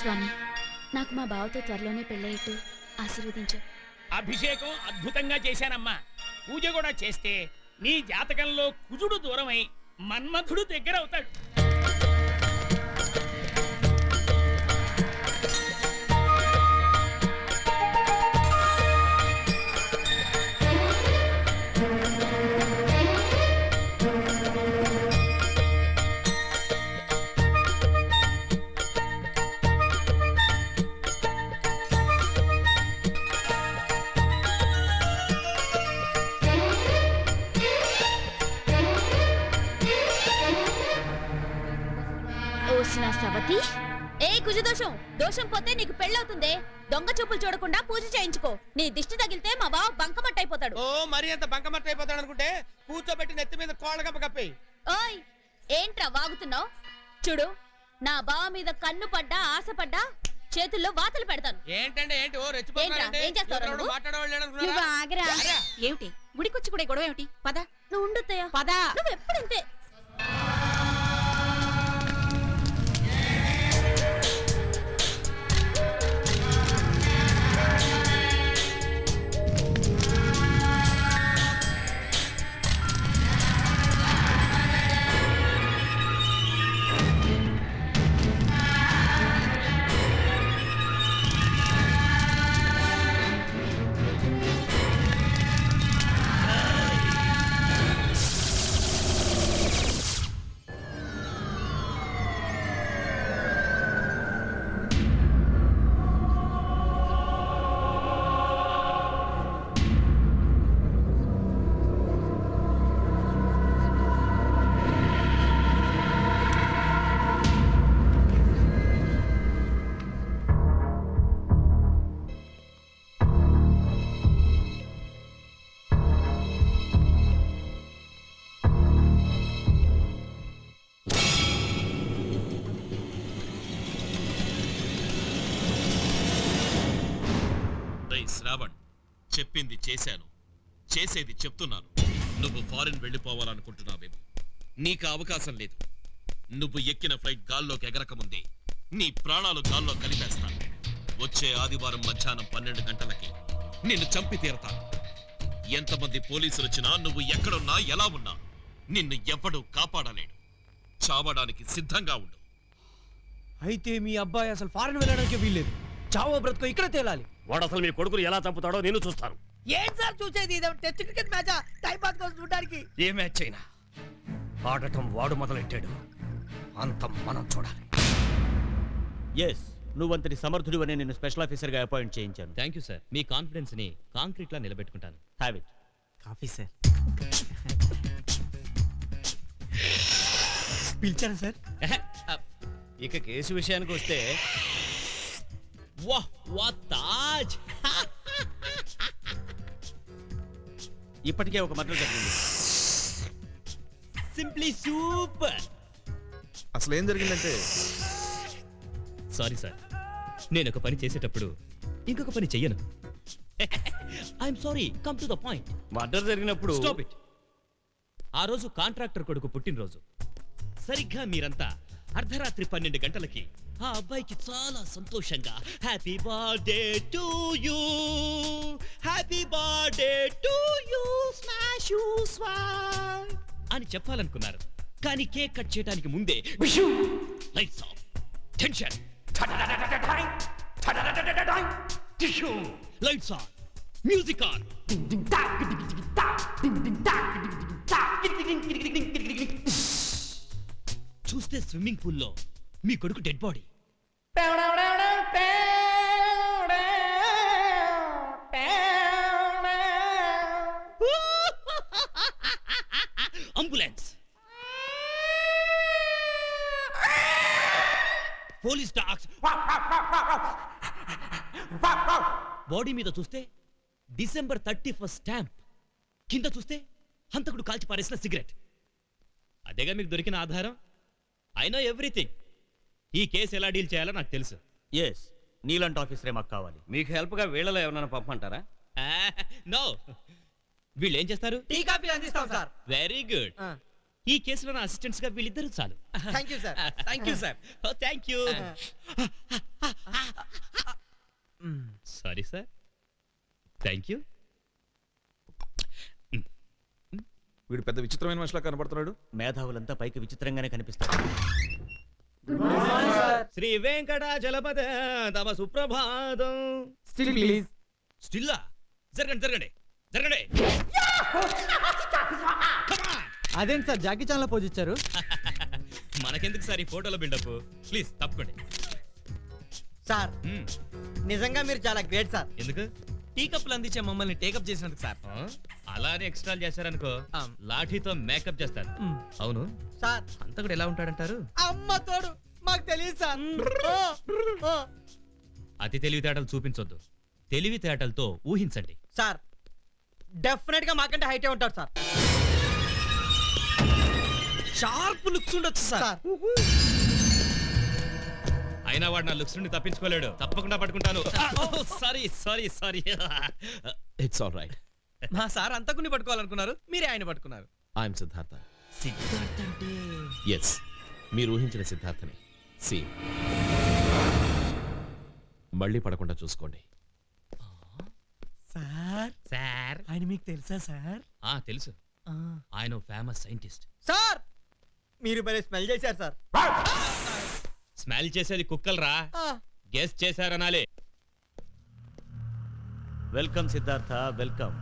స్వామి, నాకు మా బావతో త్వరలోనే పెళ్ళయ్యట్టు ఆశీర్వదించు. అభిషేకం అద్భుతంగా చేశానమ్మా. పూజ కూడా చేస్తే నీ జాతకంలో కుజుడు దూరమై మన్మధుడు దగ్గర అవుతాడు. సవతి, ఏ కుజదోషం దోషం పోతే నీకు పెళ్ళవుతుందే. దొంగ చూపులు చూడకుండా పూజ చేయించుకో. నీ దిష్టి తగిలితే మా బావ బంకమట్టయిపోతాడు. ఓ మరి అంత బంకమట్టయిపోతాడు అనుకుంటే కూర్చోబెట్టి నెత్తి మీద కోళ్ళగప్ప కప్పి. ఓయ్, ఏంట్రా వాగుతున్నావు? చూడు, నా బావ మీద కన్ను పడ్డా ఆశపడ్డా చేతుల్లో వాతలు పెడతాను. ఏంటంటే ఏంటి ఓ రెచ్చిపోతున్నారంటే? ఏం చేస్తావు? మాట్లాడేవాళ్ళు ఆగరా. ఏమిటి గుడికొచ్చి కూడా గొడవ ఏమిటి? పద. నువ్వు ఉండొత్తయ్యా. పద. నువ్వు ఎప్పుడంతే. శ్రావణ్, చెప్పింది చేశాను, చేసేది చెప్తున్నాను. నువ్వు ఫారిన్ వెళ్ళిపోవాలనుకుంటున్నావేమో. నీకు అవకాశం లేదు. నువ్వు ఎక్కిన ఫ్లైట్ గాల్లోకి ఎగరకముందే నీ ప్రాణాలు గాల్లో కలిపేస్తాను. వచ్చే ఆదివారం మధ్యాహ్నం 12 గంటలకి నిన్ను చంపి తీరతాను. ఎంతమంది పోలీసులు వచ్చినా నువ్వు ఎక్కడున్నా ఎలా ఉన్నా నిన్ను ఎవ్వడూ కాపాడలేడు. చావడానికి సిద్ధంగా ఉండు. అయితే మీ అబ్బాయి అసలు ఫారెన్ వెళ్ళడానికి వీల్లేదు. చావో బ్రతుకో ఇక్కడ తేలాలి. వాడు అసలు మీ కొడుకుని ఎలా చంపుతాడో నేను చూస్తాను. ఏం సార్ చూసేది? Test cricket match time pass కోసం చూడడానికి. ఏ మ్యాచ్ అయినా ఆడటం వాడు మొదలెట్టాడు, అంతం మనం చూడాలి. ఎస్, నువ్వంతటి సమర్థుడు అని నేను స్పెషల్ ఆఫీసర్ గా అపాయింట్ చేయించాను. Thank you sir. మీ కాన్ఫిడెన్స్ ని కాంక్రీట్ లా నిలబెట్టుకుంటాను. Have it. Coffee sir. పిలిచారా సార్? ఇక కేసు విషయానికి వస్తే, వాహ్ వా తాజ్. ఇప్పటికే ఒక మర్డర్ జరిగింది. Simply super. అసలు ఏం జరిగిందంటే, సారీ సార్, నేను ఒక పని చేసేటప్పుడు ఇంకొక పని చెయ్యను. I'm sorry, come to the point. Murder జరిగినప్పుడు స్టాప్ ఇట్. ఆ రోజు కాంట్రాక్టర్ కొడుకు పుట్టినరోజు. సరిగ్గా మీరంతా అర్ధరాత్రి 12 గంటలకి ఆ అబ్బాయికి చాలా సంతోషంగా happy birthday to you, happy birthday to you, smash you smash అని చెప్పాలనుకున్నారు. కానీ కేక్ కట్ చేయడానికి ముందే lights off, tension, lights on, music on. చూస్తే స్విమ్మింగ్ పూల్లో మీ కొడుకు dead body. Ambulance, police dogs. Body మీద చూస్తే December 31st స్టాంప్, కింద చూస్తే హంతకుడు కాల్చి పారేసిన సిగరెట్. అదేగా మీకు దొరికిన ఆధారం. I know everything. ఈ కేసు ఎలా డీల్ చేయాలో నాకు తెలుసు. ఎస్, నీలాంటి ఆఫీసరే మాకు కావాలి. మీకు హెల్ప్ గా వీళ్ళలో ఏమన్నా పంపమంటారా? నో. వీళ్ళు ఏం చేస్తారు? టీ కాఫీ అందిస్తాం సార్. Very good. ఈ కేసులో నా అసిస్టెంట్స్ గా వీళ్ళిద్దరు చాలు. Thank you sir. Thank you sir. Thank you. Sorry sir. Thank you. వీడు పెద్ద విచిత్రమైన మనిషిలా కనపడుతున్నాడు. మేధావులంతా పైకి విచిత్రంగానే కనిపిస్తారు. శ్రీ వెంకటాచలపద తమ సుప్రభాతం. Still please. స్టిల్లా? జరగండి జరగండి జరగండి. అదేంటి సార్ జాకీ చాన్ లో పోజ్ ఇచ్చారు? మనకెందుకు సార్ ఈ ఫోటోలో బిల్డప్? ప్లీజ్ తప్పకండి. సార్ నిజంగా మీరు చాలా గ్రేట్ సార్. ఎందుకు? టీ కప్పులు అందించే మమ్మల్ని టేకప్ చేసినందుకు సార్. అలానే ఎక్స్ట్రా చేశారనుకో లాఠీతో మేకప్ చేస్తారు. అవును సార్ అంత కూడా ఎలా ఉంటాడంటారు? అమ్మ తోడు మాకు తెలియదు సార్. ఓ, ఓ. అతి తెలివితేటలు చూపించొద్దు, తెలివితేటలతో ఊహించండి. సార్ డెఫినెట్ గా మాకంటే హైటే ఉంటారు సార్. షార్ప్ లుక్స్ ఉండొచ్చు సార్. సార్ అయినా వాడు నా లుక్స్ నుండి తప్పించుకోలేడు. తప్పకుండా పట్టుకుంటాను. Sorry sorry sorry. It's all right. మా సార్ అంతకుని పట్టుకోవాలనుకున్నారు, మీరే ఆయన పట్టుకున్నారు. ఐఎమ్ సిద్ధార్థ. సిద్ధార్థ్ అంటే ఎస్, మీరు ఊహించిన సిద్ధార్థని. సి మళ్ళీ పడకుండా చూసుకోండి. సార్ సార్ ఆయన మీకు తెలుసా సార్? తెలుసు. ఆయన ఫేమస్ సైంటిస్ట్. సార్ మీరు భలే స్మెల్ చేశారు సార్. స్మెల్ చేసేది కుక్కలరా, గెస్ చేశారనాలే. Welcome Siddhartha, welcome.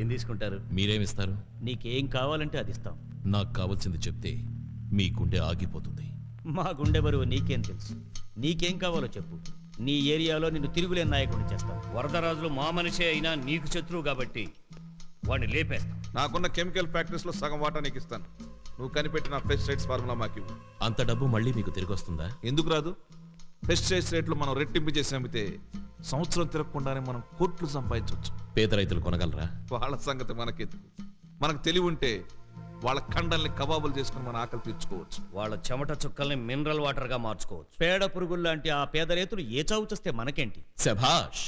ఏం తీసుకుంటారు? మీరేమిస్తారు? నీకేం కావాలంటే అది ఇస్తాం. నాకు కావాల్సింది చెప్తే మీ గుండె ఆగిపోతుంది. మా గుండె బరువు నీకేం తెలుసు? నీకేం కావాలో చెప్పు. నీ ఏరియాలో నిన్ను తిరుగులేని నాయకుడిని చేస్తాం. వరదరాజులు మా మనిషే అయినా నీకు శత్రువు కాబట్టి వాడిని లేపేస్తాం. నాకున్న కెమికల్ ఫ్యాక్టరీస్ లో సగం వాటా నీకు ఇస్తాను. నువ్వు కనిపెట్టిన పెస్టిసైడ్స్ ఫార్ములా మాకు ఇవ్వు. అంత డబ్బు మళ్ళీ మీకు తిరిగి వస్తుందా? ఎందుకు రాదు? పెస్టిసైడ్స్ రేట్లు మనం రెట్టింపు చేసి అమ్మితే సంవత్సరం తిరగకుండానే మనం కోట్లు సంపాదించవచ్చు. పేద రైతులు కొనగలరా? వాళ్ళ సంగతి మనకెందుకు? మనకు తెలివి ఉంటే వాళ్ళ కండల్ని కబాబులు చేసుకుని మన ఆకలి తీర్చుకోవచ్చు. వాళ్ళ చెమట చుక్కల్ని మినరల్ వాటర్ గా మార్చుకోవచ్చు. పేడ పురుగుల్లాంటి ఆ పేద రైతులు ఏ చావు చేస్తే మనకేంటి? శభాష్,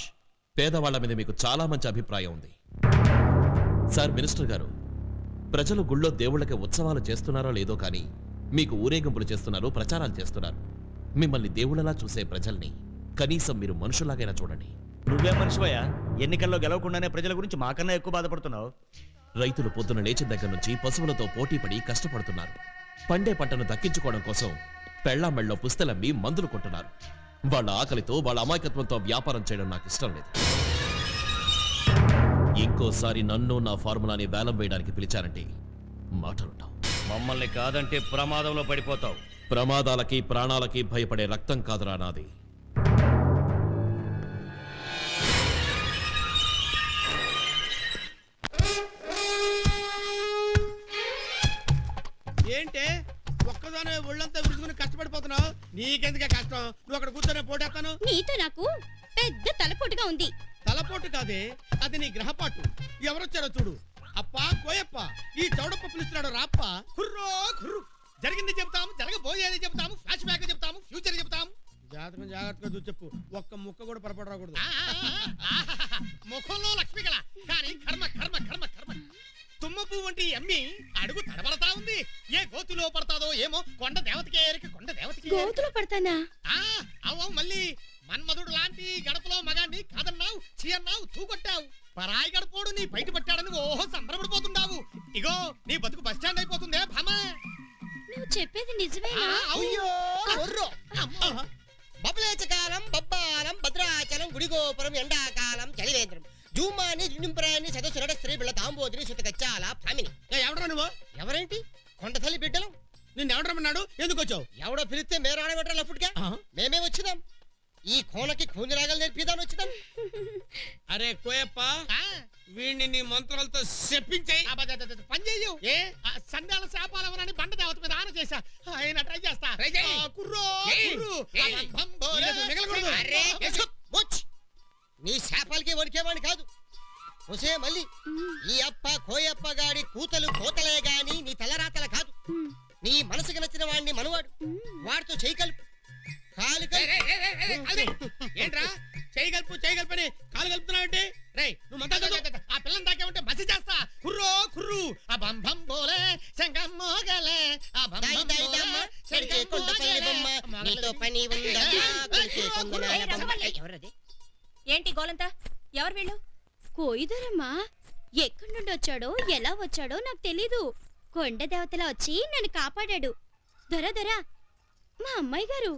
పేదవాళ్ల మీద మీకు చాలా మంచి అభిప్రాయం ఉంది. సార్ మినిస్టర్ గారు, ప్రజలు గుళ్ళో దేవుళ్ళకి ఉత్సవాలు చేస్తున్నారో లేదో కానీ మీకు ఊరేగింపులు చేస్తున్నారు, ప్రచారాలు చేస్తున్నారు. మిమ్మల్ని దేవుళ్ళలా చూసే ప్రజల్ని కనీసం మీరు మనుషులాగైనా చూడండి. నువ్వే మనిషివయ్యా? ఎన్నికల్లో గెలవకుండానే ప్రజల గురించి మాకన్నా ఎక్కువ బాధపడుతున్నావు. రైతులు పొద్దున లేచిన దగ్గర నుంచి పశువులతో పోటీపడి కష్టపడుతున్నారు. పండే పంటను దక్కించుకోవడం కోసం పెళ్లామెళ్ళలో పుస్తలమ్మి మందులు కొంటున్నారు. వాళ్ళ ఆకలితో, వాళ్ళ అమాయకత్వంతో వ్యాపారం చేయడం నాకు ఇష్టం లేదు. ఇంకోసారి నన్ను నా ఫార్ములాని వేలం వేయడానికి పిలిచారంటే మాటలుంటావు. మమ్మల్ని కాదంటే ప్రమాదంలో పడిపోతావు. ప్రమాదాలకి ప్రాణాలకి భయపడే రక్తం కాదురా నాది. ఏంటే ఒక్కదానే ఒళ్ళంతా విరుచుకుని కష్టపడిపోతున్నావు? నీకెందుకే కష్టం? నువ్వు అక్కడ కూర్చొని పోటేస్తాను. నీతో నాకు పెద్ద తలపోటుగా ఉంది. తలపోటు కాదే, అది నీ గ్రహపాటు. ఎవరొచ్చారో చూడు. అప్పా కోయప్ప, ఈ చౌడప్ప పిలుస్తున్నాడు రాప్ప. కుర్రో కుర్రు. జరిగింది చెప్తాము, జరగబోయేది చెప్తాము, ఫ్లాష్ బ్యాక్ చెప్తాము, ఫ్యూచర్ చెప్తాము. జాతకం జాగ్రత్తగా చూసి చెప్పు. ఒక్క ముక్క కూడా పొరపాటు రాకూడదు. ముఖంలో లక్ష్మి కళ, కానీ కర్మ కర్మ కర్మ కర్మ. తుమ్మ పువ్వు వంటి అమ్మి అడుగు తడబడతా ఉంది. ఏ గోతులో పడతాదో ఏమో. కొండ దేవతకి ఏరికి, కొండ దేవతకి గోతులో పడతానా? అవ్వ మళ్ళీ మన్మధుడు లాంటి గడపలో మగాన్ని కాదన్నావు, చీ అన్నావు, తూగొట్టావు. పరాయి గడపోడు నీ బయట పట్టాడని ఓహో సంబరపడిపోతుండావు. ఇగో నీ బతుకు బస్ స్టాండ్ అయిపోతుందే భామ. నువ్వు చెప్పేది నిజమేనా? అయ్యో బబులేచకాలం బబ్బాలం భద్రాచలం గుడిగోపురం ఎండాకాలం చలివేంద్రం జూమాని జుంపురాని సదస్సురడ స్త్రీ బిళ్ళ తాంబోదిని సుతకచ్చాల భామిని. ఎవడరా నువ్వు? ఎవరేంటి? కొండ తల్లి బిడ్డలు. నిన్ను ఎవడరమన్నాడు? ఎందుకు వచ్చావు? ఎవడో పిలిస్తే మీరు ఆడబెట్టరా లఫ్ట్గా? మేమే వచ్చినాం. ఈ కోనకి కూంజరాగలు నేర్పిదాని వచ్చినాం. అరే కోయప్ప, వీడిని నీ మంత్రాలతో చెప్పించాయి. పని చెయ్యు. ఏ సంధ్యాల శాపాలవనని బండ దేవత మీద ఆన చేశా. ఆయన ట్రై చేస్తా. కుర్రో నీ శాపాలకి వణికేవాడిని కాదు. ఒసే మళ్ళీ ఈ అప్ప కోయప్ప గాడి కూతలు కోతలే గాని నీ తలరాతల కాదు. నీ మనసుకు నచ్చిన వాడిని మనవాడు. వాడితో చేయి కలుపు, కాలు ఏంట్రా? చేయి కలుపు చేయి కలుపని కాలు కలుపుతున్నావంటే రే నువ్వు ఆ పిల్లని దాకేమంటే మసి చేస్తా. కుర్రో కుర్రు ఆ బంభం బోలే దాయి దాయి దమ్మ నడిచే కొండపల్లి బొమ్మ నీతో పని ఉందమ్మా కొలిచే కొంగనాల బొమ్మ. ఎవరది? ఏంటి గోలంతా? ఎవరు వీళ్ళు? కోయిదరమ్మా ఎక్కడి నుండి వచ్చాడో ఎలా వచ్చాడో నాకు తెలీదు. కొండ దేవతలా వచ్చి నన్ను కాపాడాడు. దొర దొర మా అమ్మాయి గారు.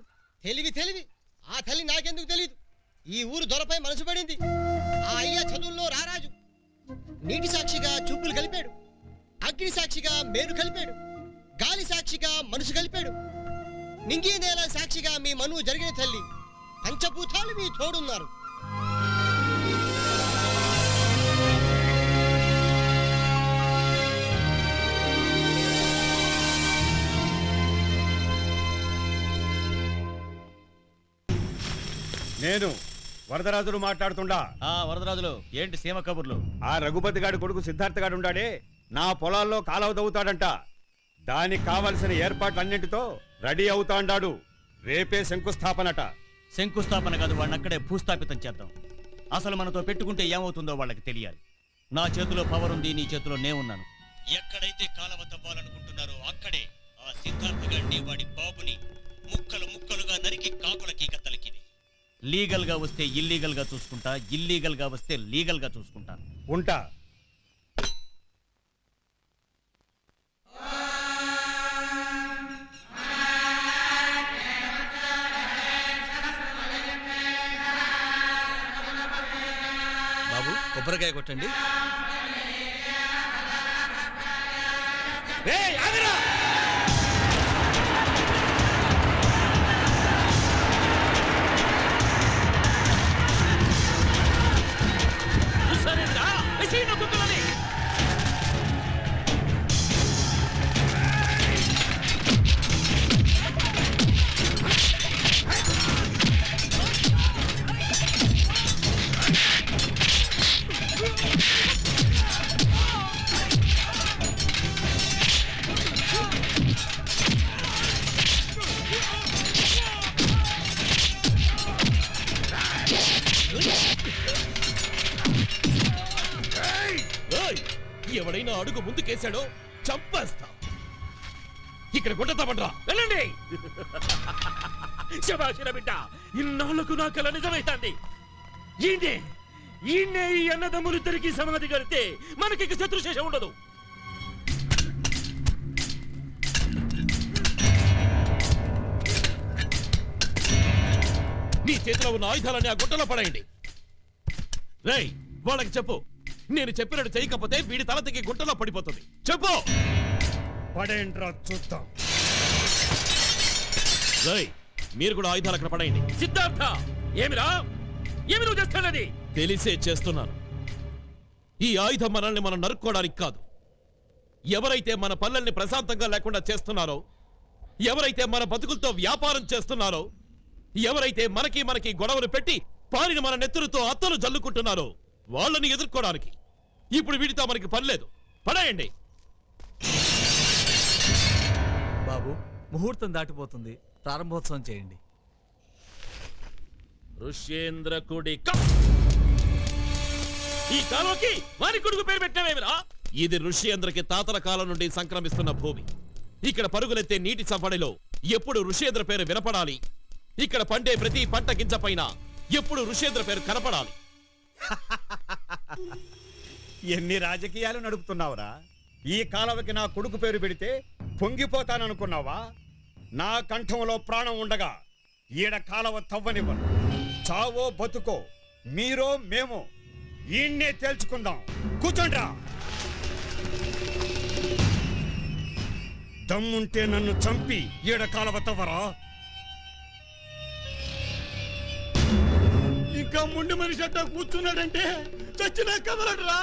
తెలివి ఆ తల్లి నాకెందుకు తెలీదు. ఈ ఊరు దొరపై మనసు పడింది. ఆ అయ్య చదువుల్లో రారాజు. నీటి సాక్షిగా చూపులు కలిపాడు, అగ్ని సాక్షిగా మేలు కలిపాడు, గాలి సాక్షిగా మనసు కలిపాడు, నింగి నేల సాక్షిగా మీ మనువు జరిగిన తల్లి. పంచభూతాలు మీ తోడున్నారు. నేను వరదరాజులు మాట్లాడుతుండా. వరదరాజులు ఏంటి సీమ కబుర్లు? ఆ రఘుపతి గాడి కొడుకు సిద్ధార్థ గాడు ఉండాడే, నా పొలాల్లో కాలువ దవ్వుతాడంట. దానికి కావలసిన ఏర్పాట్లన్నింటితో రెడీ అవుతాండాడు. రేపే శంకుస్థాపనట. శంకుస్థాపన కాదు, వాడిని అక్కడే భూస్థాపితం చేద్దాం. అసలు మనతో పెట్టుకుంటే ఏమవుతుందో వాళ్ళకి తెలియాలి. నా చేతిలో పవర్ ఉంది, నీ చేతిలో నేనున్నాను. ఎక్కడైతే కాలువ తవ్వాలనుకుంటున్నారో అక్కడే ఆ సిద్ధార్థ గారిని వాడి బాబుని ముక్కలు ముక్కలుగా నరికి కాకులకి గద్దలకి. లీగల్ గా వస్తే ఇల్లీగల్ గా చూసుకుంటా, ఇల్లీగల్ గా వస్తే లీగల్ గా చూసుకుంటా. ఉంటా. బాబు కొబ్బరికాయ కొట్టండి. ఎవడైనా అడుగు ముందుకేశాడో చంపేస్తా. ఇక్కడ కొట్టతామంట్రా, వెళ్ళండి. శభాషిర బిడ్డ, ఇన్నాళ్లకు నా కల నిజమైతాంది. ఈయనే ఈ అన్నదమ్ములిద్దరికి సమాధి కడితే మనకి శత్రుశేషం ఉండదు. నీ చేతిలో ఉన్న ఆయుధాలన్నీ ఆ గుట్టలో పడేయండి. రేయ్, వాళ్ళకి చెప్పు, నేను చెప్పినట్టు చేయకపోతే వీడి తల తెగి గుట్టలో పడిపోతుంది. చెప్పు. పడేంట్రా చూద్దాం. రేయ్, మీరు కూడా ఆయుధాలు అక్కడ పడేయండి. సిద్ధార్థ, ఏమిరా, ఏమి నువ్వు చేస్తున్నది? తెలిసే చేస్తున్నాను. ఈ ఆయుధం మనల్ని మనం నరుక్కోవడానికి కాదు. ఎవరైతే మన పల్లెల్ని ప్రశాంతంగా లేకుండా చేస్తున్నారో, ఎవరైతే మన బతుకులతో వ్యాపారం చేస్తున్నారో, ఎవరైతే మనకి గొడవలు పెట్టి పారిని మన నెత్తురుతో అత్తలు జల్లుకుంటున్నారో వాళ్ళని ఎదుర్కోవడానికి. ఇప్పుడు వీడితో మనకి పని లేదు. పడేయండి. బాబు ముహూర్తం దాటిపోతుంది, ప్రారంభోత్సవం చేయండి. ఋష్యేంద్ర కుడిక. ఈ కాలంకి వారి కొడుకు పేరు పెట్టావేమిరా? ఇది ఋష్యేంద్రకి తాతల కాలం నుండి సంక్రమిస్తున్న భూమి. ఇక్కడ పరుగులెత్తే నీటి సఫడిలో ఎప్పుడు ఋష్యేంద్ర పేరు వినపడాలి. ఇక్కడ పండే ప్రతి పంట గింజ పైన ఎప్పుడు ఋష్యేంద్ర పేరు కనపడాలి. ఎన్ని రాజకీయాలు నడుపుతున్నావురా? ఈ కాలవకి నా కొడుకు పేరు పెడితే పొంగిపోతాననుకున్నావా? నా కంఠంలో ప్రాణం ఉండగా ఈడ కాలవ తవ్వనివ్వను. చావో బతుకో, మీరో మేమో, ఈయన్నే తేల్చుకుందాం. కూర్చోండ్రా. దమ్ముంటే నన్ను చంపి ఈడ కాలవ తవ్వరా. ఇంకా ముండి మనిషి అట్ట కూర్చున్నాడంటే చచ్చినా కదలడురా,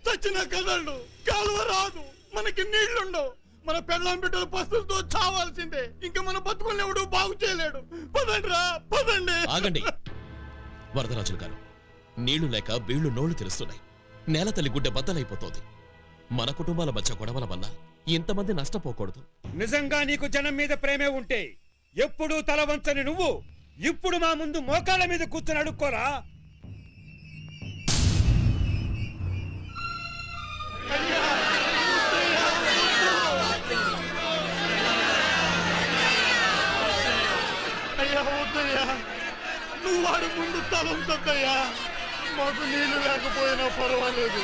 చచ్చినా కదలడు. కాలువ రాదు, మనకి నీళ్లుండవు. మన పెళ్ళాం బిడ్డల పస్తులతో చావాల్సిందే. ఇంకా మన బతుకులెవడు బాగు చేయలేడు. పదండ్రా, పదండి. ఆగండి వరదరాజులు గారు. నీళ్లు లేక బీళ్లు నోళ్లు తెరుస్తున్నాయి. నేల తల్లి గుడ్డ బద్దలైపోతోంది. మన కుటుంబాల మధ్య గొడవల వల్ల ఇంతమంది నష్టపోకూడదు. నిజంగా నీకు జనం మీద ప్రేమే ఉంటే ఎప్పుడూ తల వంచని నువ్వు ఇప్పుడు మా ముందు మోకాళ్ళ మీద కూర్చొని అడుక్కోరా. వాడి ముందు తల ఉంచద్దయ్యా. మాకు నీళ్లు లేకపోయినా పర్వాలేదు.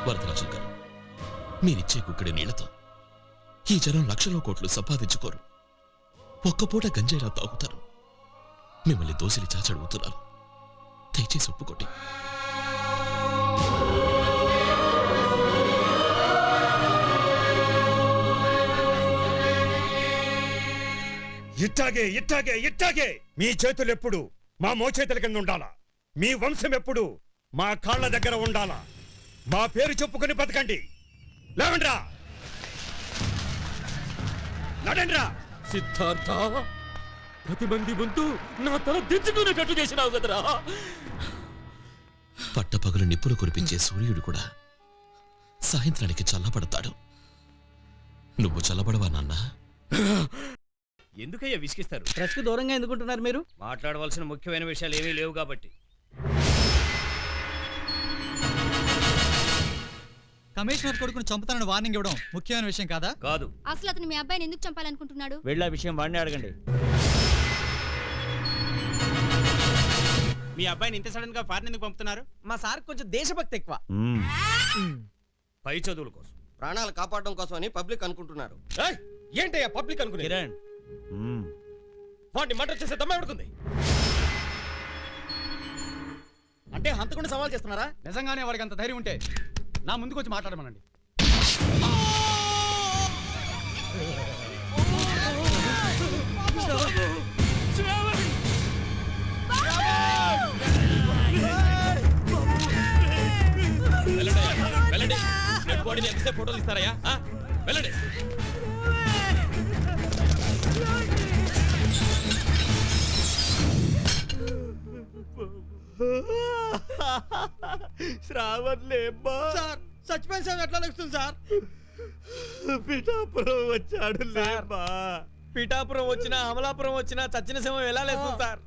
వరదరాజులు గారు, మీరిచ్చే గుక్కడి నీళ్లతో ఈ జనం లక్షల కోట్లు సంపాదించుకోరు. ఒక్కపూట గంజాయిలా తాగుతారు. మిమ్మల్ని దోసిలి చాచి అడుగుతున్నారు, దయచేసి ఒప్పుకోండి. ఇట్టాగే ఇట్టాగే ఇట్టాగే మీ చేతులు ఎప్పుడు మా మోచేతుల కింద ఉండాలా? మీ వంశం ఎప్పుడు మా కాళ్ళ దగ్గర ఉండాలా? మా పేరు చెప్పుకొని బతకండి. లేవండ్రా, నడండ్రా. సిద్ధార్థ, 10 మంది ముందు నా తల దించుకునేటట్టు చేసినావు కదరా. పట్టపగలు నిప్పులు కురిపించే సూర్యుడు కూడా సాయంత్రానికి చల్లబడతాడు. నువ్వు చల్లబడవా నాన్నా? ఎందుకయ్యా విసిగిస్తారు? ప్రెస్ కు దూరంగా ఎందుకుంటున్నారు మీరు? మాట్లాడవలసిన ముఖ్యమైన విషయాలు ఏమీ లేవు కాబట్టి. కమిషనర్ కొడుకును చంపుతానని వార్నింగ్ ఇవ్వడం ముఖ్యమైన విషయం కాదా? కాదు. అసలు అతను మీ అబ్బాయిని ఎందుకు చంపాలనుకుంటున్నాడు? వెళ్ళే విషయం వాడిని అడగండి. మీ అబ్బాయిని ఇంత సడన్ గా ఫారెన్ ఎందుకు పంపుతున్నారు? మా సార్ కొంచెం దేశభక్తి ఎక్కువ. పై చదువుల కోసం, ప్రాణాలు కాపాడడం కోసం అని పబ్లిక్ అనుకుంటున్నారు. ఏంటయ్యా పబ్లిక్ అనుకునే? కిరణ్, వాడిని మర్డర్ చేసే దమ్మ ఎవడుకుంది? అంటే హంతకుండా సవాల్ చేస్తున్నారా? నిజంగానే వాడికి అంత ధైర్యం ఉంటే నా ముందుకు వచ్చి మాట్లాడమనండి. వెళ్ళండి. డెడ్ బాడీని ఎంతసేపు ఫోటోలు ఇస్తారయ్యా? వెళ్ళండి. శ్రావణ్ లేమ్మా. సార్ చచ్చిపోయిన సార్ ఎట్లా లభిస్తుంది సార్? పిఠాపురం వచ్చాడు లేమ్మా. పిఠాపురం వచ్చినా అమలాపురం వచ్చినా చచ్చిన శవం ఎలా లేస్తుంది సార్?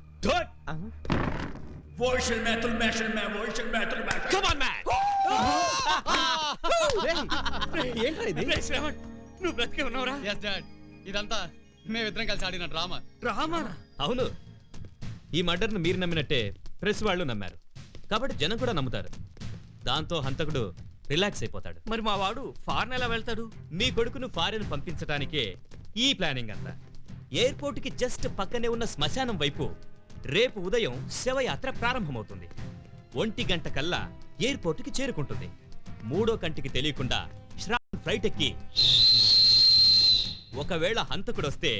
శ్రావణ్, నువ్వు బ్రతికే ఉన్నావురా? ఇదంతా మేమిద్దరం కలిసి ఆడిన డ్రామా. అవును, ఈ మర్డర్ను మీరు నమ్మినట్టే ప్రెస్ వాళ్ళు నమ్మారు కాబట్టి జనం కూడా నమ్ముతారు. దాంతో హంతకుడు రిలాక్స్ అయిపోతాడు. మరి మా వాడు ఫారెన్ ఎలా వెళ్తాడు? మీ కొడుకును ఫారెన్ పంపించడానికే ఈ ప్లానింగ్ అంతా. ఎయిర్పోర్ట్ కి జస్ట్ పక్కనే ఉన్న శ్మశానం వైపు రేపు ఉదయం శవయాత్ర ప్రారంభమవుతుంది. 1 గంట కల్లా ఎయిర్పోర్ట్ కి చేరుకుంటుంది. 3వ కంటికి తెలియకుండా శ్రావణ్ ఫ్లైట్ ఎక్కి ఒకవేళ హంతకుడు వస్తే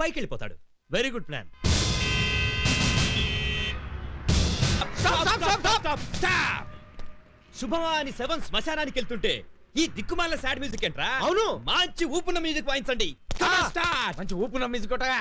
పైకి వెళ్ళిపోతాడు. Very good plan. శుభమాని శవం శ్మశానానికి వెళ్తుంటే ఈ దిక్కుమాల సాడ్ మ్యూజిక్ ఏంట్రా? అవును, మంచి ఊపున మ్యూజిక్ వాయించండి. మంచి ఊపు మ్యూజిక్ కొట్టగా.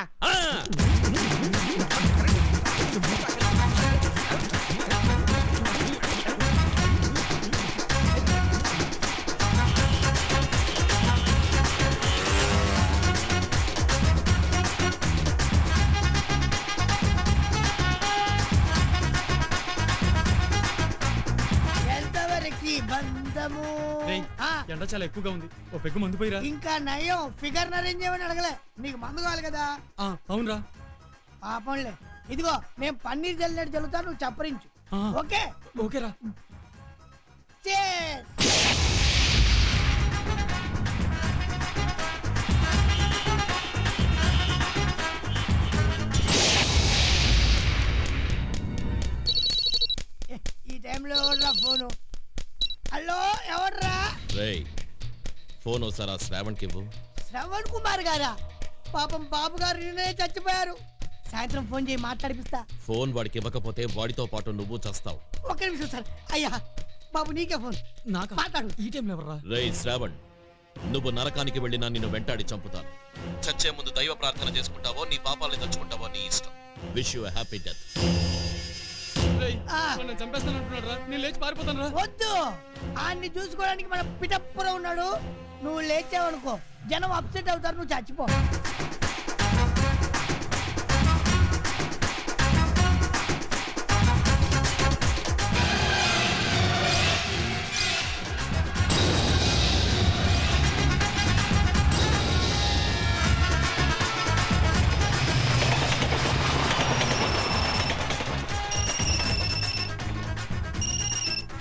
ఎండ చాలా ఎక్కువగా ఉంది, ఓ పెగ్గు మందు పోయిరా. ఇంకా నయం ఫిగర్ అరేంజ్ చేయమని అడగలే, నీకు మందు కావాలి కదా. అవునరా. పాపంలే, ఇదిగో మేము పన్నీర్ జల్లినట్టు జల్లుతా, నువ్వు చప్పరించు. ఓకే ఓకేరా. ఈ టైంలో ఎవర్రా ఫోను? హలో, ఎవర్రా? ఫోన్ ఒకసారి శ్రావణ్కి ఇవ్వు. శ్రవణ్ కుమార్ గారా? పాపం బాబు గారు నిన్నే చచ్చిపోయారు. సాయంత్రం ఫోన్ చేయి మాట్లాడిపిస్తా. ఫోన్ వాడికి ఇవ్వకపోతే వాడితో పాటు నువ్వు చస్తావు. ఒక్క నిమిషం సార్. అయ్యా బాబు నీకే ఫోన్. నాకు మాట్లాడు. ఈ టైంలో ఎవర్రా? రేయ్ శ్రావణ్, నువ్వు నరకానికి వెళ్ళినా నిన్ను వెంటాడి చంపుతాను. చచ్చే ముందు దైవ ప్రార్థన చేసుకుంటావో నీ పాపాలని తలుచుకుంటావో నీ ఇష్టం. Wish you happy death. నన్ను చంపేస్తానంటున్నాడు రా. నేను లేచి పారిపోతాను రా. వద్దు, ఆయన్ని చూసుకోవడానికి మన పిటప్పులో ఉన్నాడు. నువ్వు లేచావనుకో జనం అప్సెట్ అవుతారు, నువ్వు చచ్చిపో.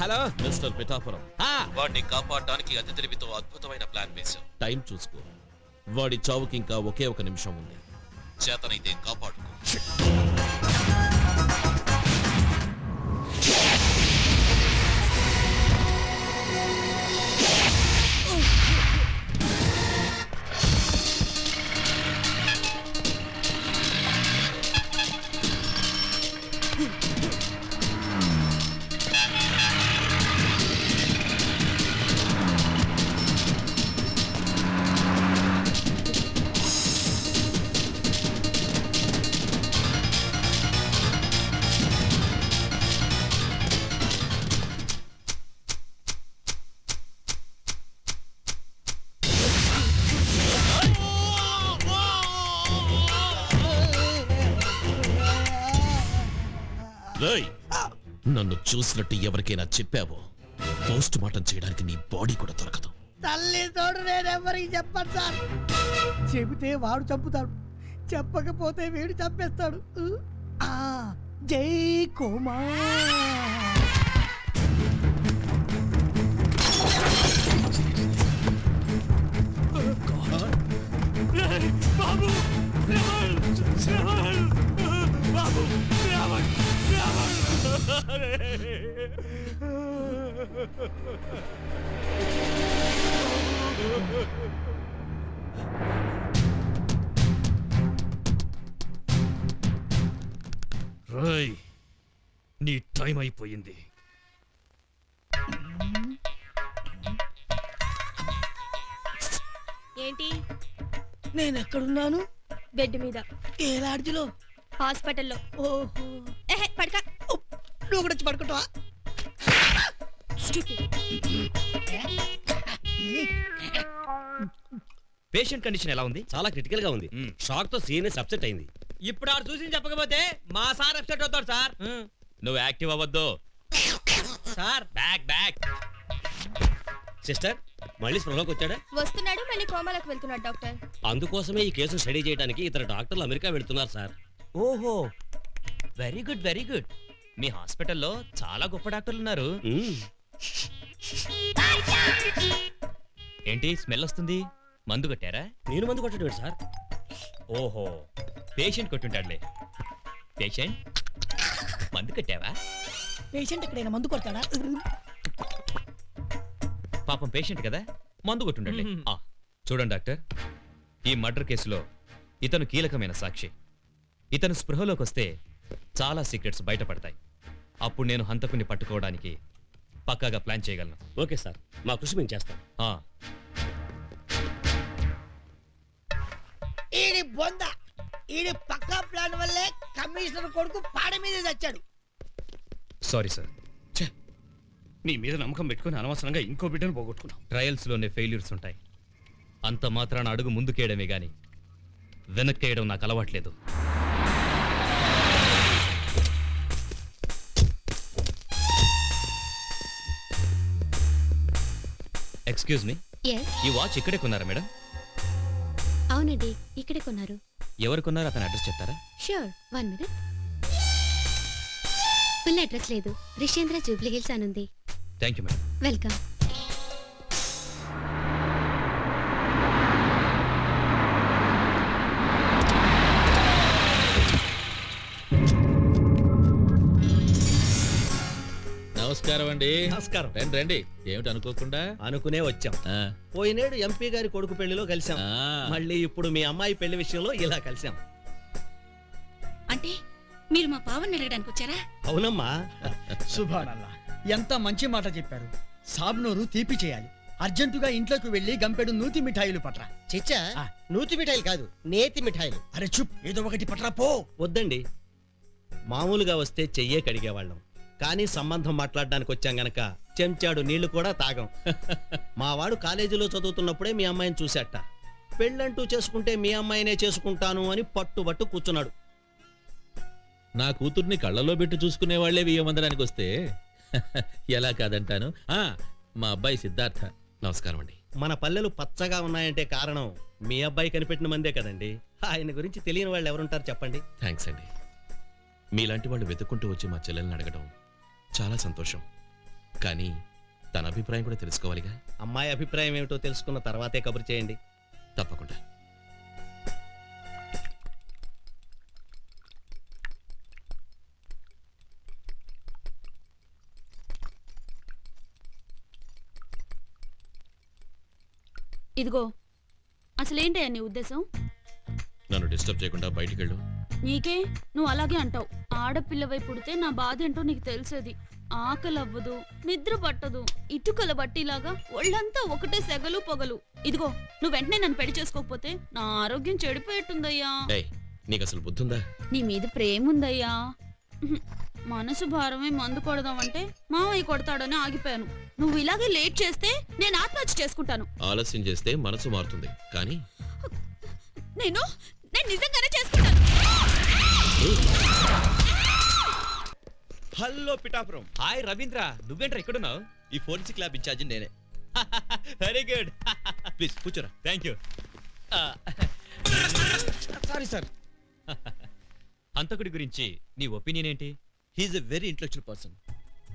హలో మిస్టర్ పిఠాపురం, వాడిని కాపాడడానికి అతి తెలివితో అద్భుతమైన ప్లాన్ వేశాం. టైం చూసుకో. వాడి చావుకి ఇంకా ఒకే ఒక నిమిషం ఉంది. చేతనైతే కాపాడుకో. రేయ్, నన్ను చూసినట్టు ఎవరికైనా చెప్పావో పోస్ట్ మార్టం చేయడానికి నీ బాడీ కూడా దొరకదు. తల్లి తోడు నేనెవరికి చెప్పను సార్. చెబితే వాడు చంపుతాడు, చెప్పకపోతే వీడు చంపేస్తాడు. జై కుమార్. బాబు బాబు రాయ్, నీ టైం అయిపోయింది. ఏంటి? నేను ఎక్కడున్నాను? బెడ్ మీద. ఏ లాడ్జిలో? హాస్పిటల్లో. ఓహో, పడక. నువ్వు కూడా వచ్చి పడుకుంటావా? పేషెంట్ కండిషన్ ఎలా ఉంది? చాలా క్రిటికల్ గా ఉంది. షాక్ తో సీరియస్ అప్సెట్ అయింది. ఇప్పుడు ఆడు చూసి చెప్పకపోతే మా సార్ అప్సెట్ అవుతాడు సార్. నువ్వు యాక్టివ్ అవ్వద్దు సార్. Back back. సిస్టర్, మళ్ళీ స్పృహలోకి వచ్చాడా? వస్తున్నాడు, మళ్ళీ కోమాలకు వెళ్తున్నాడు డాక్టర్. అందుకోసమే ఈ కేసు స్టడీ చేయడానికి ఇతర డాక్టర్లు అమెరికా వెళ్తున్నారు సార్. ఓహో, వెరీ గుడ్ వెరీ గుడ్. మీ హాస్పిటల్లో చాలా గొప్ప డాక్టర్లు ఉన్నారు. ఏంటి స్మెల్ వస్తుంది? మందు కొట్టారా? నేను మందు కొట్టడు సార్. ఓహో, పేషెంట్ కొట్టుంటాడులే. పేషెంట్, మందు కట్టావా? పేషెంట్ ఎక్కడైనా మందు కొడతాడా? పాపం పేషెంట్ కదా, మందు కొట్టుండాలి. చూడండి డాక్టర్, ఈ మర్డర్ కేసులో ఇతను కీలకమైన సాక్షి. ఇతను స్పృహలోకి వస్తే చాలా సీక్రెట్స్ బయటపడతాయి. అప్పుడు నేను హంతకుని పట్టుకోవడానికి పక్కాగా ప్లాన్ చేయగలను. ఓకే సార్, మా కృషి మేము చేస్తాం. ఈడి బొంద, ఈడి పక్కా ప్లాన్ వల్లే కమిషనర్ కొడుకు పాడ మీద చచ్చాడు. Sorry sir. నీ మీద నమ్మకం పెట్టుకుని అనవసరంగా ఇంకో బిడ్డను పోగొట్టుకున్నాం. ట్రయల్స్లోనే ఫెయిల్యూర్స్ ఉంటాయి. అంత మాత్రాన అడుగు ముందుకేయడమే గాని వెనక్కేయడం నాకు అలవాట్లేదు. ఎక్స్క్యూజ్ మీ, ఈ వాచ్ ఇక్కడే కొన్నారా మేడం? అవునండి, ఇక్కడే కొన్నారు. ఎవరు కొన్నారు అతని అడ్రస్ చెప్తారా? Sure, 1 minute. ఫుల్ అడ్రస్ లేదు, రిషేంద్ర జూబ్లీ హిల్స్ అనుంది. Thank you madam. వెల్కమ్. నమస్కారం అండి. నమస్కారం. రండి రండి. ఏమిటి అనుకోకుండా? అనుకునే వచ్చాం. పోయినేడు ఎంపీ గారి కొడుకు పెళ్లిలో కలిసాం. మళ్ళీ ఇప్పుడు మీ అమ్మాయి పెళ్లి విషయంలో ఇలా కలిసాం. అంటే మీరు మా పావని అడగడానికి వచ్చారా? అవునమ్మా. సుభానల్లా, ఎంత మంచి మాట చెప్పారు. సాబ్నోరు తీపి చేయాలి. అర్జెంటుగా ఇంట్లోకి వెళ్ళి గంపెడు నూతి మిఠాయిలు పట్రా. చిచ్చా ఆ. నూతి మిఠాయిలు కాదు, నేతి మిఠాయిలు. అరే చుప్, ఏదో ఒకటి పట్రా పో. వద్దండి, మామూలుగా వస్తే చెయ్యే కడిగేవాళ్ళం. కానీ సంబంధం మాట్లాడడానికి వచ్చాం గనక చెంచాడు నీళ్లు కూడా తాగం. మా వాడు కాలేజీలో చదువుతున్నప్పుడే మీ అమ్మాయిని చూశాట. పెళ్ళంటూ చేసుకుంటే మీ అమ్మాయినే చేసుకుంటాను అని పట్టుబట్టు కూర్చున్నాడు. నా కూతుర్ని కళ్ళలో పెట్టి చూసుకునే వాళ్లే వియ్యమందడానికి వస్తే ఎలా కాదంటాను. మా అబ్బాయి సిద్ధార్థ. నమస్కారం అండి. మన పల్లెలు పచ్చగా ఉన్నాయంటే కారణం మీ అబ్బాయి కనిపెట్టిన మందే కదండి. ఆయన గురించి తెలియని వాళ్ళు ఎవరుంటారు చెప్పండి. థ్యాంక్స్ అండి. మీలాంటి వాళ్ళు వెతుక్కుంటూ వచ్చి మా చెల్లెల్ని అడగడం చాలా సంతోషం. కానీ తన అభిప్రాయం కూడా తెలుసుకోవాలిగా. అమ్మాయి అభిప్రాయం ఏమిటో తెలుసుకున్న తర్వాతే కబురు చేయండి. తప్పకుండా. ఇదిగో, అసలేంటయ్యా నీ ఉద్దేశం? నన్ను డిస్టర్బ్ చేయకుండా బయటికి వెళ్ళు. నీకే, నువ్వు అలాగే అంటావు. ఆడపిల్లవై పుడితే నా బాధ ఏంటో నీకు తెలిసేది. ఆకలవ్వదు, నిద్ర పట్టదు, ఇటుకల బట్టిలాగా ఒళ్ళంతా ఒకటే సెగలు పొగలు. ఇదిగో, నువ్వు వెంటనే నన్ను పెళ్లి చేసుకోకపోతే నా ఆరోగ్యం చెడిపోయేట్టుందయ్యా. ఏయ్, నీకు అసలు బుద్ధుందా? నీ మీద ప్రేమ ఉందయ్యా. మనసు భారమే మందు కొడదామంటే మావయ్య కొడతాడని ఆగిపోయాను. నువ్వు ఇలాగే లేట్ చేస్తే నేను ఆత్మహత్య చేసుకుంటాను. ఆలస్యం చేస్తే మనసు మారుతుంది, కానీ నేను నిజంగానే చేసుకుంటాను. హలో పిఠాపురం. హాయ్ రవీంద్ర, నువ్వేంట్రా ఇక్కడున్నావు? ఈ ఫోరెన్సిక్ ల్యాబ్ ఇన్ఛార్జి నేనే. Very good. ప్లీజ్ కూర్చోరా. Thank you. Sorry sir. హంతకుడి గురించి నీ ఒపీనియన్ ఏంటి? He's a very intellectual person.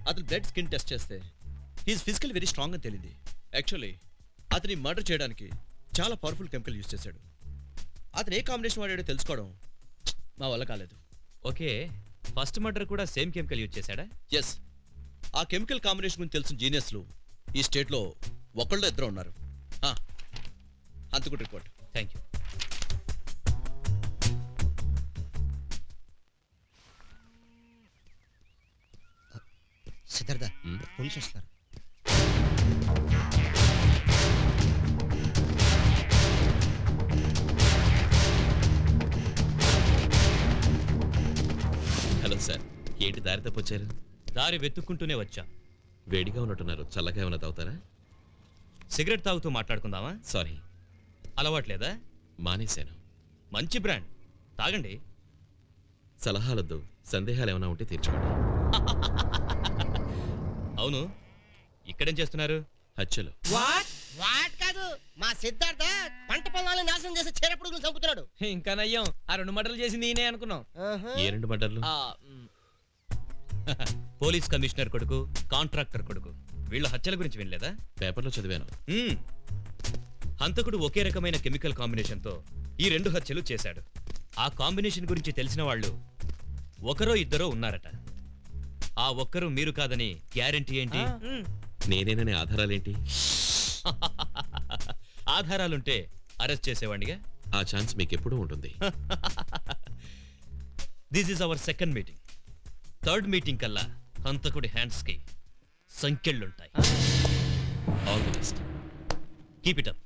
అతను బ్లడ్ స్కిన్ టెస్ట్ చేస్తే హీఈస్ ఫిజికల్ వెరీ స్ట్రాంగ్ అని తెలియంది. యాక్చువల్లీ అతని మర్డర్ చేయడానికి చాలా పవర్ఫుల్ కెమికల్ యూజ్ చేశాడు. అతను ఏ కాంబినేషన్ వాడాడో తెలుసుకోవడం మా వల్ల కాలేదు. ఓకే, ఫస్ట్ మర్డర్ కూడా సేమ్ కెమికల్ యూజ్ చేశాడా? ఎస్, ఆ కెమికల్ కాంబినేషన్ గురించి తెలిసిన జీనియస్లు ఈ స్టేట్లో ఒకళ్ళు ఇద్దరు ఉన్నారు. అంతకుడు report. Thank you. Siddhartha, police వస్తున్నారు. హలో సార్, ఏంటి దారి తప్పొచ్చారు? దారి వెతుక్కుంటూనే వచ్చా. వేడిగా ఉన్నట్టున్నారు, చల్లగా ఏమైనా తాగుతారా? సిగరెట్ తాగుతూ మాట్లాడుకుందామా? సారీ, అలవాట్లేదా? మానేశాను. మంచి బ్రాండ్, తాగండి. సలహాలొద్దు, సందేహాలు ఏమైనా ఉంటే తీర్చుకోండి. అవును, ఇక్కడేం చేస్తున్నారు? హత్యలు. వాట్ కాదు, మా సిద్ధార్థ పంట పొలాలను నాశనం చేసి చీరపుడుగులు చంపుతున్నాడు. ఇంకా నయ్యం, ఆ 2 మటర్లు చేసింది ఈయనే అనుకున్నాం. ఏ 2 మర్డర్లు? పోలీస్ కమిషనర్ కొడుకు, కాంట్రాక్టర్ కొడుకు, వీళ్ళ హత్యల గురించి వినలేదా? పేపర్లో చదివాను. హంతకుడు ఒకే రకమైన కెమికల్ కాంబినేషన్తో ఈ 2 హత్యలు చేశాడు. ఆ కాంబినేషన్ గురించి తెలిసిన వాళ్ళు ఒకరో ఇద్దరో ఉన్నారట. ఆ ఒక్కరు మీరు కాదని గ్యారెంటీ ఏంటి? నేనేననే ఆధారాలేంటి? ఆధారాలుంటే అరెస్ట్ చేసేవాడిగా. ఆ ఛాన్స్ మీకెప్పుడూ ఉంటుంది. This is our second meeting. Third meeting కల్లా హంతకుడి హ్యాండ్స్ కి సంకెళ్ళుంటాయి. All the best. Keep it up.